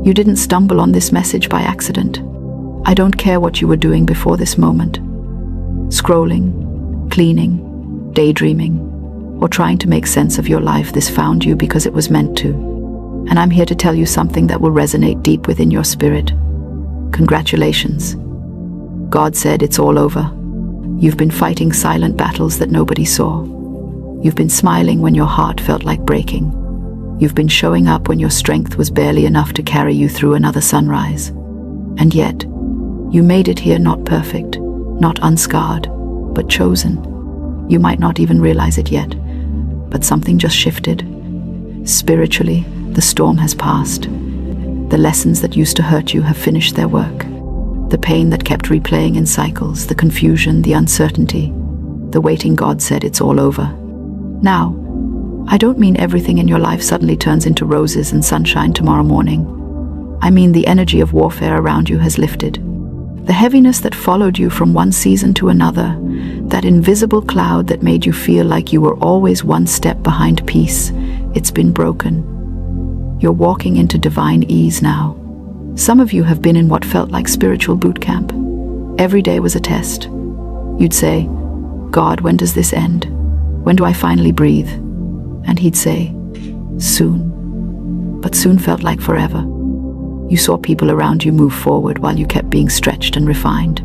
You didn't stumble on this message by accident. I don't care what you were doing before this moment. Scrolling, cleaning, daydreaming, or trying to make sense of your life, this found you because it was meant to. And I'm here to tell you something that will resonate deep within your spirit. Congratulations. God said it's all over. You've been fighting silent battles that nobody saw. You've been smiling when your heart felt like breaking. You've been showing up when your strength was barely enough to carry you through another sunrise. And yet, you made it here not perfect, not unscarred, but chosen. You might not even realize it yet, but something just shifted. Spiritually, the storm has passed. The lessons that used to hurt you have finished their work. The pain that kept replaying in cycles, the confusion, the uncertainty, the waiting, God said it's all over. Now, I don't mean everything in your life suddenly turns into roses and sunshine tomorrow morning. I mean the energy of warfare around you has lifted. The heaviness that followed you from one season to another, that invisible cloud that made you feel like you were always one step behind peace, it's been broken. You're walking into divine ease now. Some of you have been in what felt like spiritual boot camp. Every day was a test. You'd say, God, when does this end? When do I finally breathe? And he'd say, soon. But soon felt like forever. You saw people around you move forward while you kept being stretched and refined.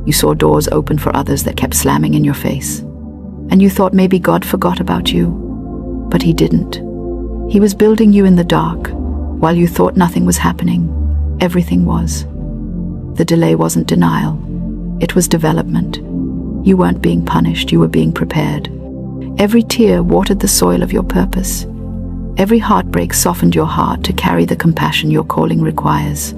You saw doors open for others that kept slamming in your face. And you thought maybe God forgot about you. But he didn't. He was building you in the dark. While you thought nothing was happening, everything was. The delay wasn't denial. It was development. You weren't being punished, you were being prepared. Every tear watered the soil of your purpose. Every heartbreak softened your heart to carry the compassion your calling requires.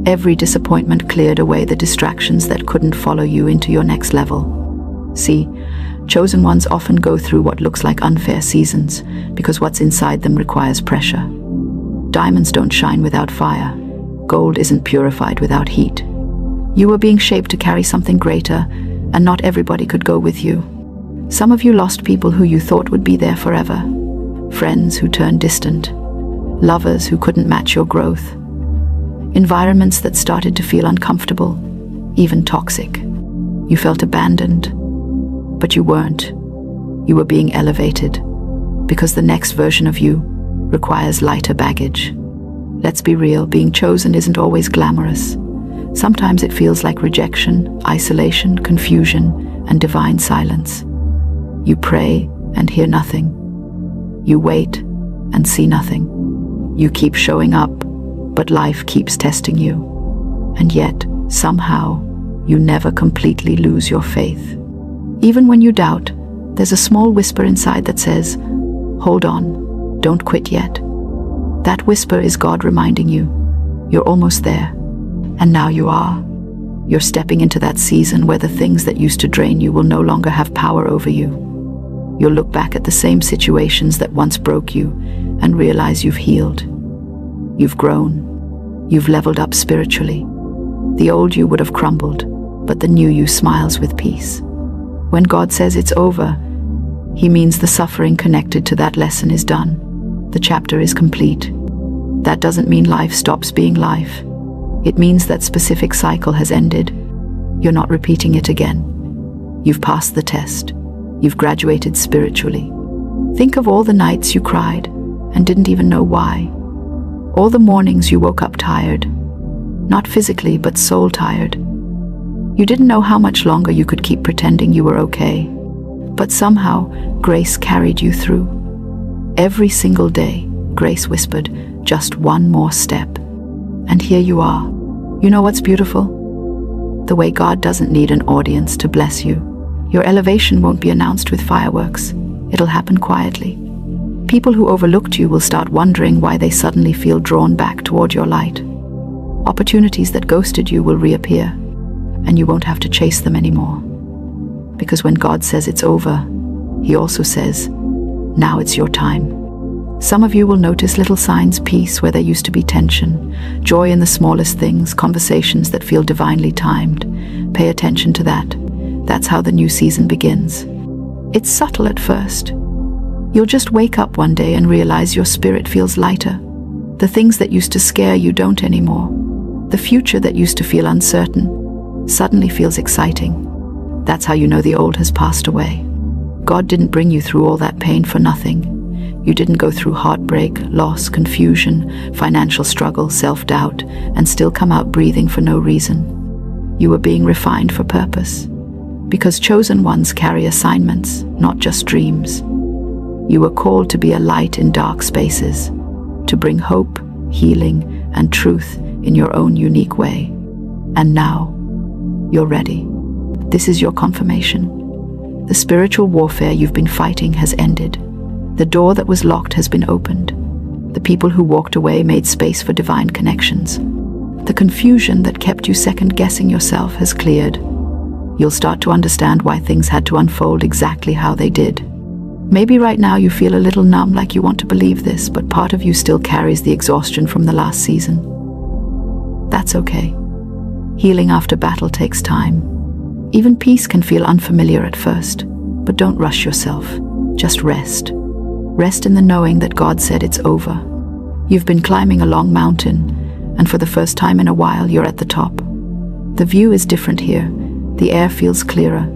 Every disappointment cleared away the distractions that couldn't follow you into your next level. See, chosen ones often go through what looks like unfair seasons because what's inside them requires pressure. Diamonds don't shine without fire. Gold isn't purified without heat. You were being shaped to carry something greater, and not everybody could go with you. Some of you lost people who you thought would be there forever. Friends who turned distant. Lovers who couldn't match your growth. Environments that started to feel uncomfortable, even toxic. You felt abandoned, but you weren't. You were being elevated, because the next version of you requires lighter baggage. Let's be real, being chosen isn't always glamorous. Sometimes it feels like rejection, isolation, confusion, and divine silence. You pray and hear nothing. You wait and see nothing. You keep showing up, but life keeps testing you. And yet, somehow, you never completely lose your faith. Even when you doubt, there's a small whisper inside that says, hold on, don't quit yet. That whisper is God reminding you, you're almost there. And now you are. You're stepping into that season where the things that used to drain you will no longer have power over you. You'll look back at the same situations that once broke you and realize you've healed. You've grown. You've leveled up spiritually. The old you would have crumbled, but the new you smiles with peace. When God says it's over, he means the suffering connected to that lesson is done. The chapter is complete. That doesn't mean life stops being life. It means that specific cycle has ended. You're not repeating it again. You've passed the test. You've graduated spiritually. Think of all the nights you cried and didn't even know why. All the mornings you woke up tired. Not physically, but soul tired. You didn't know how much longer you could keep pretending you were okay. But somehow, grace carried you through. Every single day, grace whispered, just one more step. And here you are. You know what's beautiful? The way God doesn't need an audience to bless you. Your elevation won't be announced with fireworks. It'll happen quietly. People who overlooked you will start wondering why they suddenly feel drawn back toward your light. Opportunities that ghosted you will reappear, and you won't have to chase them anymore. Because when God says it's over, he also says, now it's your time. Some of you will notice little signs, peace where there used to be tension, joy in the smallest things, conversations that feel divinely timed. Pay attention to that. That's how the new season begins. It's subtle at first. You'll just wake up one day and realize your spirit feels lighter. The things that used to scare you don't anymore. The future that used to feel uncertain suddenly feels exciting. That's how you know the old has passed away. God didn't bring you through all that pain for nothing. You didn't go through heartbreak, loss, confusion, financial struggle, self-doubt, and still come out breathing for no reason. You were being refined for purpose. Because chosen ones carry assignments, not just dreams. You were called to be a light in dark spaces, to bring hope, healing, and truth in your own unique way. And now, you're ready. This is your confirmation. The spiritual warfare you've been fighting has ended. The door that was locked has been opened. The people who walked away made space for divine connections. The confusion that kept you second-guessing yourself has cleared. You'll start to understand why things had to unfold exactly how they did. Maybe right now you feel a little numb, like you want to believe this, but part of you still carries the exhaustion from the last season. That's okay. Healing after battle takes time. Even peace can feel unfamiliar at first, but don't rush yourself. Just rest. Rest in the knowing that God said it's over. You've been climbing a long mountain, and for the first time in a while, you're at the top. The view is different here. The air feels clearer.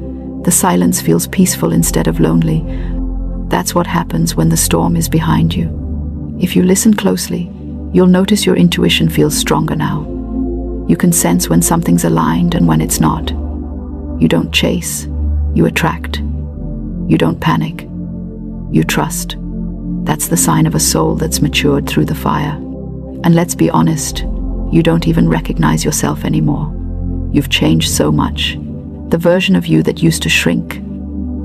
The silence feels peaceful instead of lonely. That's what happens when the storm is behind you. If you listen closely, you'll notice your intuition feels stronger now. You can sense when something's aligned and when it's not. You don't chase, you attract. You don't panic, you trust. That's the sign of a soul that's matured through the fire. And let's be honest, you don't even recognize yourself anymore. You've changed so much. The version of you that used to shrink,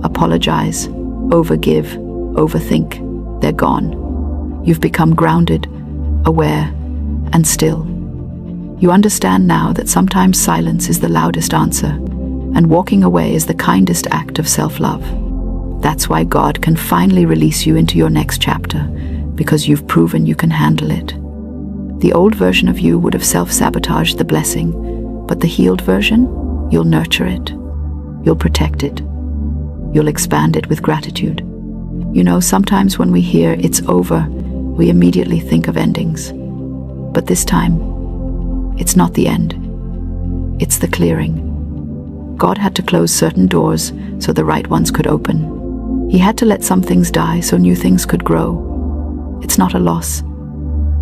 apologize, overgive, overthink, they're gone. You've become grounded, aware, and still. You understand now that sometimes silence is the loudest answer, and walking away is the kindest act of self-love. That's why God can finally release you into your next chapter, because you've proven you can handle it. The old version of you would have self-sabotaged the blessing, but the healed version, you'll nurture it. You'll protect it. You'll expand it with gratitude. You know, sometimes when we hear it's over, we immediately think of endings. But this time, it's not the end. It's the clearing. God had to close certain doors so the right ones could open. He had to let some things die so new things could grow. It's not a loss.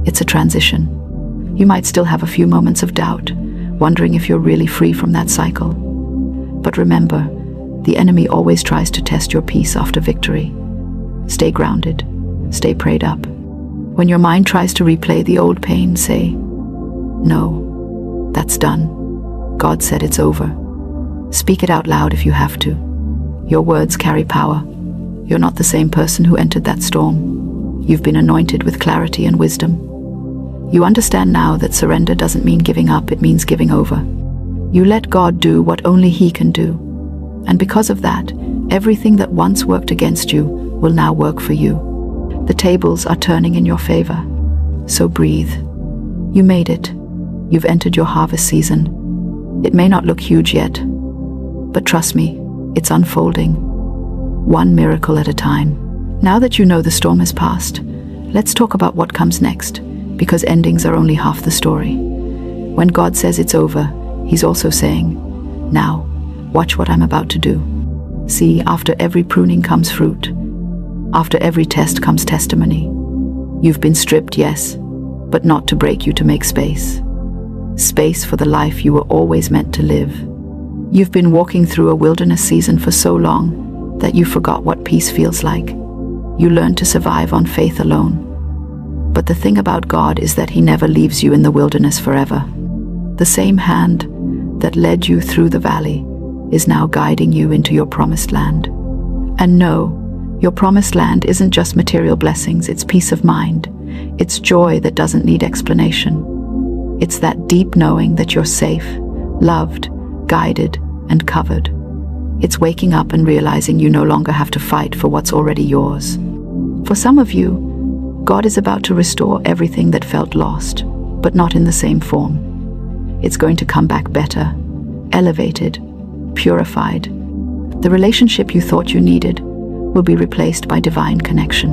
It's a transition. You might still have a few moments of doubt, wondering if you're really free from that cycle. But remember, the enemy always tries to test your peace after victory. Stay grounded. Stay prayed up. When your mind tries to replay the old pain, say, "No, that's done. God said it's over." Speak it out loud if you have to. Your words carry power. You're not the same person who entered that storm. You've been anointed with clarity and wisdom. You understand now that surrender doesn't mean giving up, it means giving over. You let God do what only He can do. And because of that, everything that once worked against you will now work for you. The tables are turning in your favor. So breathe. You made it. You've entered your harvest season. It may not look huge yet, but trust me, it's unfolding. One miracle at a time. Now that you know the storm has passed, let's talk about what comes next, because endings are only half the story. When God says it's over, He's also saying, "Now, watch what I'm about to do." See, after every pruning comes fruit. After every test comes testimony. You've been stripped, yes, but not to break you, to make space. Space for the life you were always meant to live. You've been walking through a wilderness season for so long that you forgot what peace feels like. You learned to survive on faith alone. But the thing about God is that He never leaves you in the wilderness forever. The same hand that led you through the valley is now guiding you into your promised land. And no, your promised land isn't just material blessings, it's peace of mind. It's joy that doesn't need explanation. It's that deep knowing that you're safe, loved, guided, and covered. It's waking up and realizing you no longer have to fight for what's already yours. For some of you, God is about to restore everything that felt lost, but not in the same form. It's going to come back better, elevated, purified. The relationship you thought you needed will be replaced by divine connection.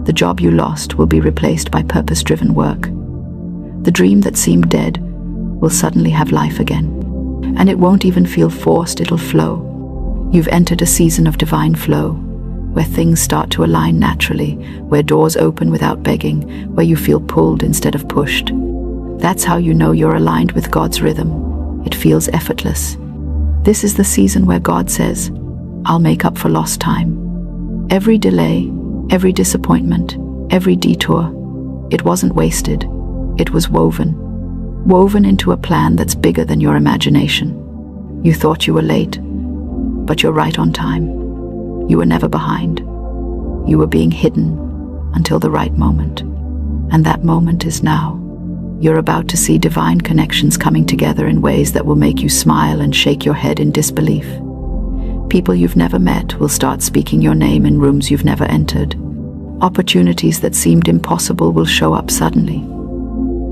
The job you lost will be replaced by purpose-driven work. The dream that seemed dead will suddenly have life again. And it won't even feel forced, it'll flow. You've entered a season of divine flow, where things start to align naturally, where doors open without begging, where you feel pulled instead of pushed. That's how you know you're aligned with God's rhythm. It feels effortless. This is the season where God says, I'll make up for lost time. Every delay, every disappointment, every detour, it wasn't wasted. It was woven into a plan that's bigger than your imagination. You thought you were late, but you're right on time. You were never behind. You were being hidden until the right moment. And that moment is now. You're about to see divine connections coming together in ways that will make you smile and shake your head in disbelief. People you've never met will start speaking your name in rooms you've never entered. Opportunities that seemed impossible will show up suddenly.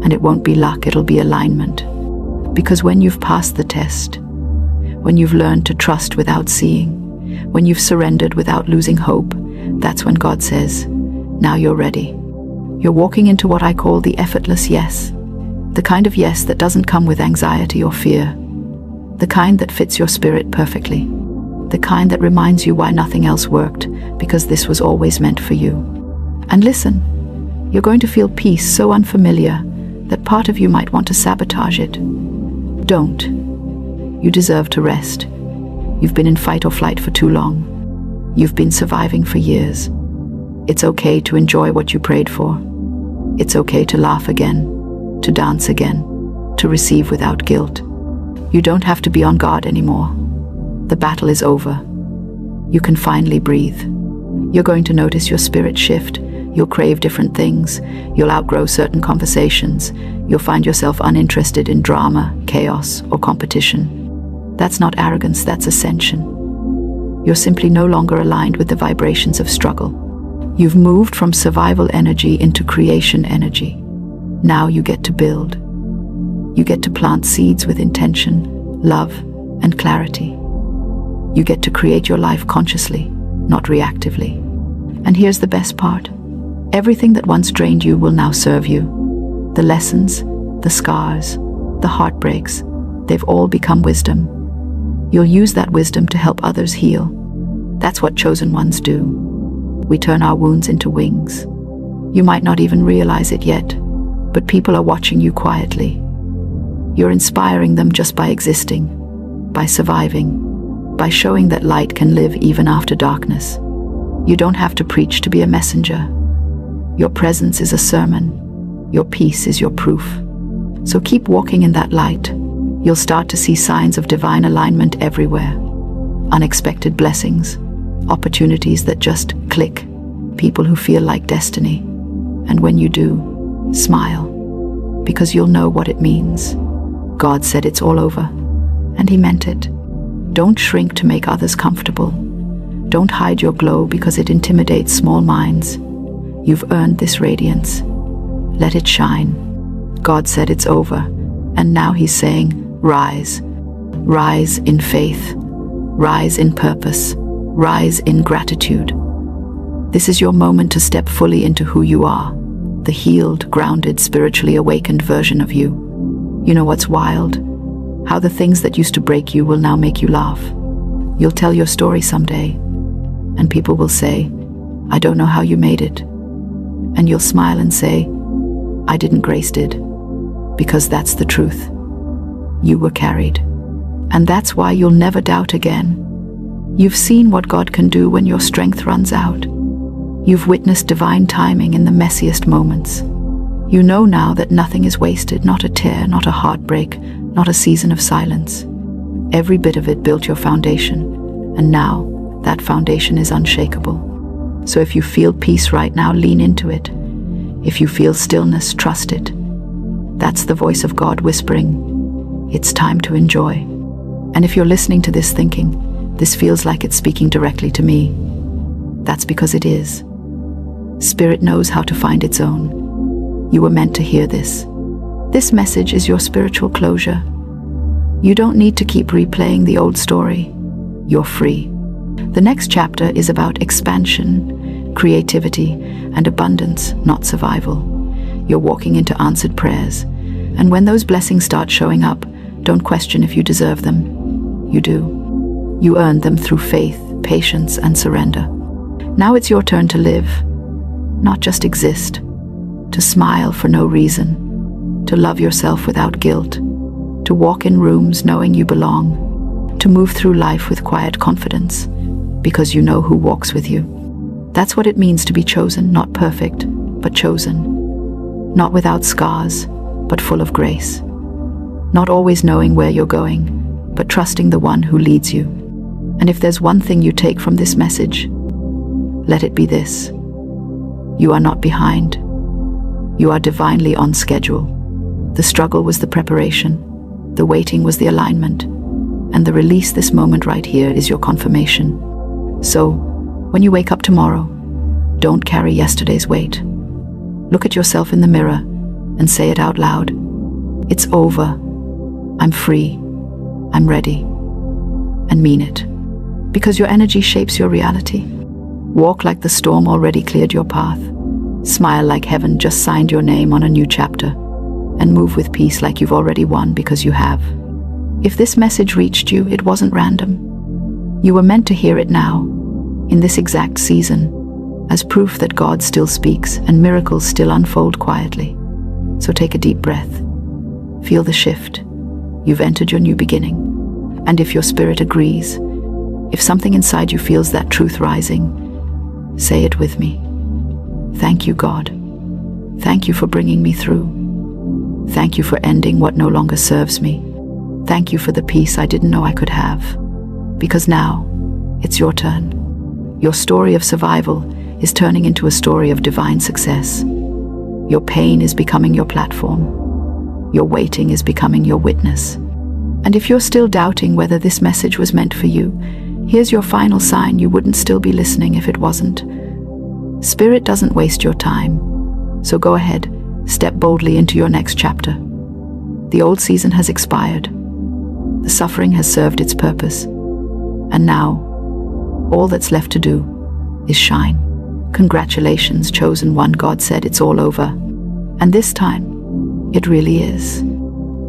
And it won't be luck, it'll be alignment. Because when you've passed the test, when you've learned to trust without seeing, when you've surrendered without losing hope, that's when God says, now you're ready. You're walking into what I call the effortless yes. The kind of yes that doesn't come with anxiety or fear. The kind that fits your spirit perfectly. The kind that reminds you why nothing else worked, because this was always meant for you. And listen, you're going to feel peace so unfamiliar that part of you might want to sabotage it. Don't. You deserve to rest. You've been in fight or flight for too long. You've been surviving for years. It's okay to enjoy what you prayed for. It's okay to laugh again, to dance again, to receive without guilt. You don't have to be on guard anymore. The battle is over. You can finally breathe. You're going to notice your spirit shift. You'll crave different things. You'll outgrow certain conversations. You'll find yourself uninterested in drama, chaos, or competition. That's not arrogance, that's ascension. You're simply no longer aligned with the vibrations of struggle. You've moved from survival energy into creation energy. Now you get to build. You get to plant seeds with intention, love, and clarity. You get to create your life consciously, not reactively. And here's the best part. Everything that once drained you will now serve you. The lessons, the scars, the heartbreaks, they've all become wisdom. You'll use that wisdom to help others heal. That's what chosen ones do. We turn our wounds into wings. You might not even realize it yet, but people are watching you quietly. You're inspiring them just by existing, by surviving, by showing that light can live even after darkness. You don't have to preach to be a messenger. Your presence is a sermon. Your peace is your proof. So keep walking in that light. You'll start to see signs of divine alignment everywhere. Unexpected blessings, opportunities that just click, people who feel like destiny. And when you do, smile, because you'll know what it means. God said it's all over, and He meant it. Don't shrink to make others comfortable. Don't hide your glow because it intimidates small minds. You've earned this radiance. Let it shine. God said it's over, and now He's saying, rise. Rise in faith. Rise in purpose. Rise in gratitude. This is your moment to step fully into who you are, the healed, grounded, spiritually awakened version of you. You know what's wild? How the things that used to break you will now make you laugh. You'll tell your story someday, and people will say, I don't know how you made it. And you'll smile and say, I didn't, Grace did. Because that's the truth. You were carried. And that's why you'll never doubt again. You've seen what God can do when your strength runs out. You've witnessed divine timing in the messiest moments. You know now that nothing is wasted, not a tear, not a heartbreak, not a season of silence. Every bit of it built your foundation, and now that foundation is unshakable. So if you feel peace right now, lean into it. If you feel stillness, trust it. That's the voice of God whispering, it's time to enjoy. And if you're listening to this thinking, this feels like it's speaking directly to me, that's because it is. Spirit knows how to find its own. You were meant to hear this. This message is your spiritual closure. You don't need to keep replaying the old story. You're free. The next chapter is about expansion, creativity, and abundance, not survival. You're walking into answered prayers. And when those blessings start showing up, don't question if you deserve them. You do. You earned them through faith, patience, and surrender. Now it's your turn to live, not just exist. To smile for no reason. To love yourself without guilt. To walk in rooms knowing you belong. To move through life with quiet confidence, because you know who walks with you. That's what it means to be chosen, not perfect, but chosen. Not without scars, but full of grace. Not always knowing where you're going, but trusting the one who leads you. And if there's one thing you take from this message, let it be this. You are not behind. You are divinely on schedule. The struggle was the preparation, the waiting was the alignment, and the release this moment right here is your confirmation. So, when you wake up tomorrow, don't carry yesterday's weight. Look at yourself in the mirror and say it out loud. It's over. I'm free. I'm ready. And mean it. Because your energy shapes your reality. Walk like the storm already cleared your path. Smile like heaven just signed your name on a new chapter. And move with peace like you've already won because you have. If this message reached you, it wasn't random. You were meant to hear it now, in this exact season, as proof that God still speaks and miracles still unfold quietly. So take a deep breath. Feel the shift. You've entered your new beginning. And if your spirit agrees, if something inside you feels that truth rising, say it with me. Thank you, God. Thank you for bringing me through. Thank you for ending what no longer serves me. Thank you for the peace I didn't know I could have. Because now, it's your turn. Your story of survival is turning into a story of divine success. Your pain is becoming your platform. Your waiting is becoming your witness. And if you're still doubting whether this message was meant for you, here's your final sign you wouldn't still be listening if it wasn't. Spirit doesn't waste your time. So go ahead, step boldly into your next chapter. The old season has expired. The suffering has served its purpose. And now, all that's left to do is shine. Congratulations, chosen one. God said it's all over. And this time, it really is.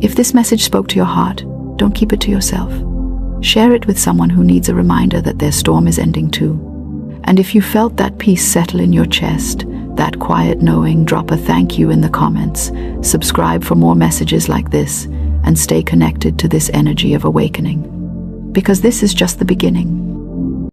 If this message spoke to your heart, don't keep it to yourself. Share it with someone who needs a reminder that their storm is ending too. And if you felt that peace settle in your chest, that quiet knowing, drop a thank you in the comments. Subscribe for more messages like this, and stay connected to this energy of awakening. Because this is just the beginning.